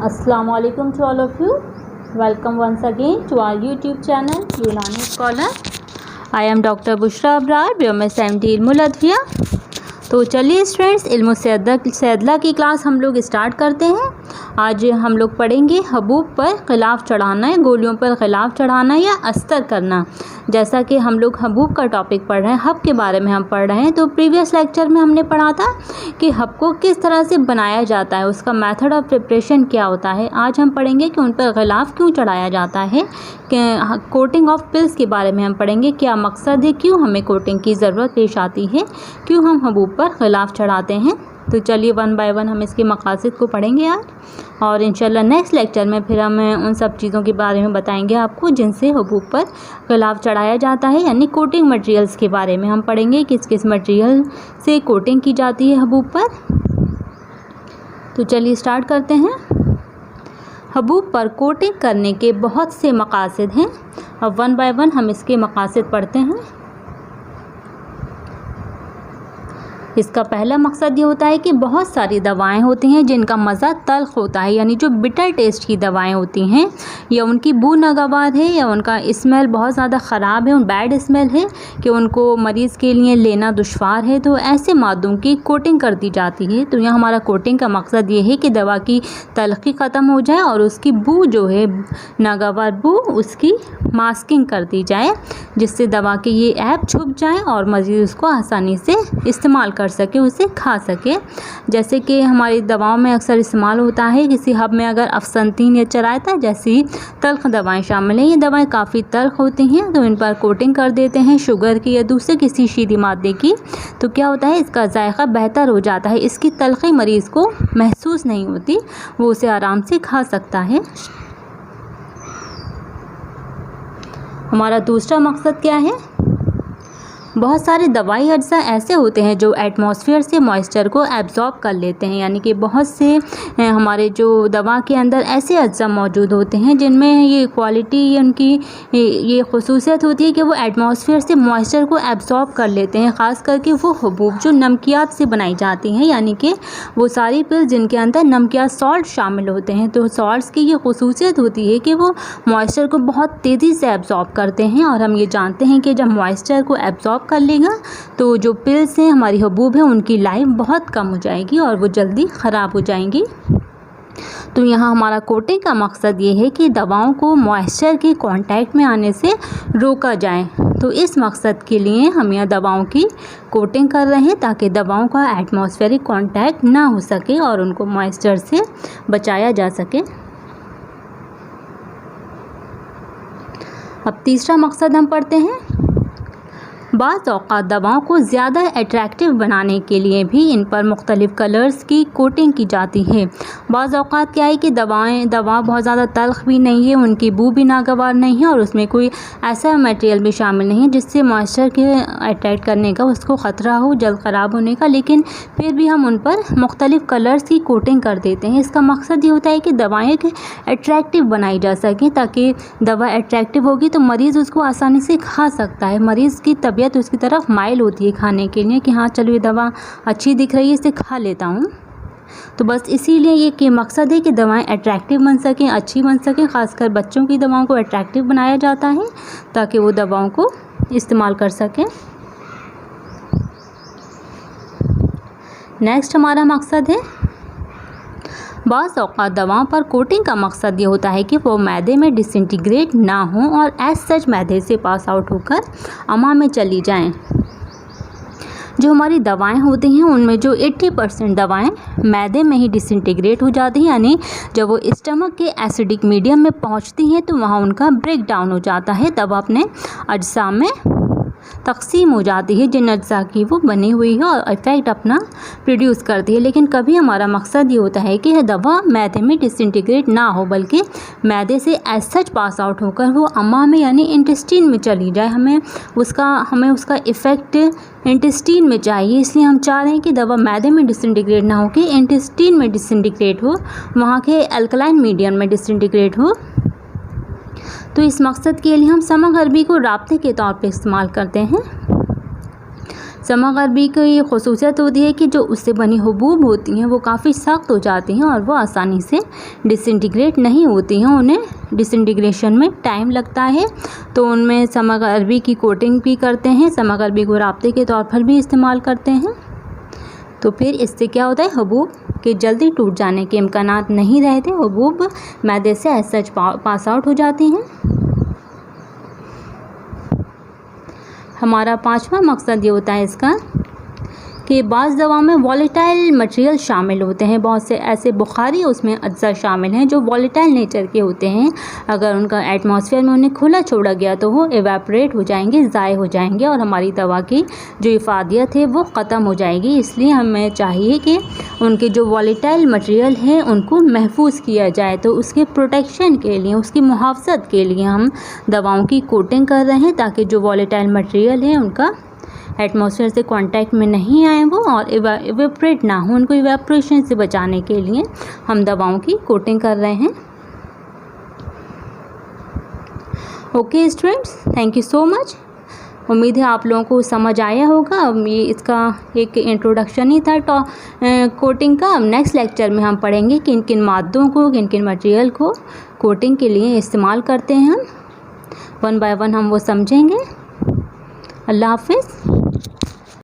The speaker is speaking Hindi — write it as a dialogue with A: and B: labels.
A: Assalamu alaikum to all of you. Welcome once again to our YouTube channel यूनानी scholar. I am doctor Bushra Abrar, BMS MD इल्मुल अदविया. तो चलिए स्टूडेंट्स, इल्मु सैदला की क्लास हम लोग स्टार्ट करते हैं. आज हम लोग पढ़ेंगे हबूब पर ख़िलाफ़ चढ़ाना है, गोलियों पर ख़िलाफ़ चढ़ाना या अस्तर करना. जैसा कि हम लोग हबूब का टॉपिक पढ़ रहे हैं, हब के बारे में हम पढ़ रहे हैं. तो प्रीवियस लेक्चर में हमने पढ़ा था कि हब को किस तरह से बनाया जाता है, उसका मेथड ऑफ प्रिपरेशन क्या होता है. आज हम पढ़ेंगे कि उन पर ग़िलाफ़ क्यों चढ़ाया जाता है. कोटिंग ऑफ पिल्स के बारे में हम पढ़ेंगे, क्या मकसद है, क्यों हमें कोटिंग की ज़रूरत पेश आती है, क्यों हम हबूब पर ग़िलाफ़ चढ़ाते हैं. तो चलिए वन बाय वन हम इसके मकासद को पढ़ेंगे आज, और इंशाल्लाह नेक्स्ट लेक्चर में फिर हम उन सब चीज़ों के बारे में बताएंगे आपको जिनसे हबूब पर ग़िलाफ़ चढ़ाया जाता है. यानी कोटिंग मटेरियल्स के बारे में हम पढ़ेंगे, किस किस मटेरियल से कोटिंग की जाती है हबूब पर. तो चलिए स्टार्ट करते हैं. हबूब पर कोटिंग करने के बहुत से मकासद हैं. अब वन बाय वन हम इसके मकासद पढ़ते हैं. इसका पहला मकसद ये होता है कि बहुत सारी दवाएं होती हैं जिनका मज़ा तल्ख़ होता है, यानी जो बिटर टेस्ट की दवाएं होती हैं, या उनकी बू नागवार है, या उनका स्मेल बहुत ज़्यादा ख़राब है, बैड स्मेल है, कि उनको मरीज़ के लिए लेना दुश्वार है. तो ऐसे मादों की कोटिंग कर दी जाती है. तो यहाँ हमारा कोटिंग का मकसद ये है कि दवा की तल्ख़ी ख़त्म हो जाए और उसकी बू जो है नागवार बू, उसकी मास्किंग कर दी जाए, जिससे दवा के ये ऐप छुप जाए और मरीज़ उसको आसानी से इस्तेमाल कर सके, उसे खा सके. जैसे कि हमारी दवाओं में अक्सर इस्तेमाल होता है, किसी हब में अगर अफसंतीन या चरायता जैसी तल्ख़ दवाएं शामिल हैं. ये दवाएं काफ़ी तल्ख़ होती हैं, तो इन पर कोटिंग कर देते हैं शुगर की या दूसरे किसी शीरी मादे की. तो क्या होता है, इसका जायका बेहतर हो जाता है, इसकी तल्ख़ी मरीज़ को महसूस नहीं होती, वो उसे आराम से खा सकता है. हमारा दूसरा मकसद क्या है, बहुत सारे दवाई अज्जा ऐसे होते हैं जो एटमॉस्फेयर से मॉइस्चर को एब्जॉर्ब कर लेते हैं. यानी कि बहुत से हमारे जो दवा के अंदर ऐसे अज्जा मौजूद होते हैं जिनमें ये क्वालिटी, उनकी ये खसूसियत होती है कि वो एटमॉस्फेयर से मॉइस्चर को एब्जॉर्ब कर लेते हैं. ख़ास करके वो हबूब जो नमकियात से बनाई जाती हैं, यानी कि वो सारी पिल जिनके अंदर नमकियात सॉल्ट शामिल होते हैं. तो सॉल्ट्स की ये खसूसियत होती है कि वो मॉइस्चर को बहुत तेज़ी से एब्जॉर्ब करते हैं, और हम ये जानते हैं कि जब मॉइस्चर को एब्जॉर्ब कर लेगा तो जो पिल्स हैं, हमारी हबूब है, उनकी लाइफ बहुत कम हो जाएगी और वो जल्दी ख़राब हो जाएंगी. तो यहाँ हमारा कोटिंग का मकसद ये है कि दवाओं को मॉइस्चर के कांटेक्ट में आने से रोका जाए. तो इस मकसद के लिए हम यहाँ दवाओं की कोटिंग कर रहे हैं ताकि दवाओं का एटमॉस्फेरिक कांटेक्ट ना हो सके और उनको मॉइस्चर से बचाया जा सके. अब तीसरा मकसद हम पढ़ते हैं. बाज़ औक़ात दवाओं को ज़्यादा अट्रैक्टिव बनाने के लिए भी इन पर मुख्तलिफ़ कलर्स की कोटिंग की जाती है. बाज़ औक़ात क्या है कि दवा बहुत ज़्यादा तल्ख़ भी नहीं है, उनकी बू भी नागवार नहीं है, और उसमें कोई ऐसा मटेरियल भी शामिल नहीं है जिससे मॉइस्चर के अट्रैक्ट करने का उसको ख़तरा हो जल्द ख़राब होने का. लेकिन फिर भी हम उन पर मुख्तलिफ़ कलर्स की कोटिंग कर देते हैं. इसका मकसद ये होता है कि दवाएँ अट्रैक्टिव बनाई जा सकें, ताकि दवा अट्रैक्टिव होगी तो मरीज़ उसको आसानी से खा सकता है. मरीज़ की तबीयत उसकी तरफ माइल होती है खाने के लिए कि हाँ चलो ये दवा अच्छी दिख रही है, इसे खा लेता हूँ. तो बस इसीलिए ये कि मकसद है कि दवाएं अट्रैक्टिव बन सकें, अच्छी बन सकें. ख़ासकर बच्चों की दवाओं को अट्रैक्टिव बनाया जाता है ताकि वो दवाओं को इस्तेमाल कर सकें. नेक्स्ट हमारा मकसद है, बाज़ औक़ात दवाओं पर कोटिंग का मकसद ये होता है कि वो मैदे में डिसइंटीग्रेट ना हों और एज सच मैदे से पास आउट होकर अमा में चली जाएं. जो हमारी दवाएं होती हैं उनमें जो 80% दवाएं मैदे में ही डिसइंटीग्रेट हो जाती हैं, यानी जब वो स्टमक के एसिडिक मीडियम में पहुंचती हैं तो वहाँ उनका ब्रेक डाउन हो जाता है. तब अपने अज्जा में तकसीम हो जाती है, जिन अज्जा की वो बनी हुई है, और इफ़ेक्ट अपना प्रोड्यूस करती है. लेकिन कभी हमारा मकसद ये होता है कि दवा मैदे में डिसइंटीग्रेट ना हो, बल्कि मैदे से एज सच पास आउट होकर वो अम्मा में यानी इंटेस्टीन में चली जाए. हमें उसका इफ़ेक्ट इंटेस्टीन में चाहिए, इसलिए हम चाह रहे हैं कि दवा मैदे में डिसइंटीग्रेट ना हो कि इंटेस्टीन में डिसइंटीग्रेट हो, वहाँ के अल्कलाइन मीडियम में डिसइंटीग्रेट हो. तो इस मकसद के लिए हम समग्र अरबी को राब्ते के तौर पे इस्तेमाल करते हैं. समक अरबी की ये ख़ुसूसियत होती है कि जो उससे बनी हुबूब होती हैं वो काफ़ी सख्त हो जाती हैं और वो आसानी से डिसइंटीग्रेट नहीं होती हैं, उन्हें डिसइंटीग्रेशन में टाइम लगता है। तो उनमें समक अरबी की कोटिंग भी करते हैं, समक अरबी को राब्ते के तौर पर भी इस्तेमाल करते हैं। तो फिर इससे क्या होता है, हुबूब के जल्दी टूट जाने के इम्कानात नहीं रहते, हुबूब मैदे से एज सच पास आउट हो जाती हैं। हमारा पांचवा मकसद ये होता है इसका कि बाज़ दवा में वॉलेटाइल मटेरियल शामिल होते हैं, बहुत से ऐसे बुखारी उसमें अज्जा शामिल हैं जो वॉलेटाइल नेचर के होते हैं। अगर उनका एटमॉस्फेयर में उन्हें खुला छोड़ा गया तो वो एवेपोरेट हो जाएंगे, ज़ाय हो जाएंगे और हमारी दवा की जो इफ़ादियत है वो ख़त्म हो जाएगी। इसलिए हमें चाहिए कि उनके जो वॉलेटाइल मटेरियल हैं उनको महफूज किया जाए। तो उसके प्रोटेक्शन के लिए, उसकी मुहाफ़ज़त के लिए हम दवाओं की कोटिंग कर रहे हैं ताकि जो वॉलेटाइल मटेरियल है उनका एटमॉस्फेयर से कांटेक्ट में नहीं आए वो और इवेपोरेट ना हो, उनको इवेपोरेशन से बचाने के लिए हम दवाओं की कोटिंग कर रहे हैं। Okay students, thank you so much. उम्मीद है आप लोगों को समझ आया होगा। ये इसका एक इंट्रोडक्शन ही था कोटिंग का। अब नेक्स्ट लेक्चर में हम पढ़ेंगे किन किन मादों को, किन किन मटेरियल को कोटिंग के लिए इस्तेमाल करते हैं हम। वन बाय वन हम वो समझेंगे। अल्लाह हाफ़िज़।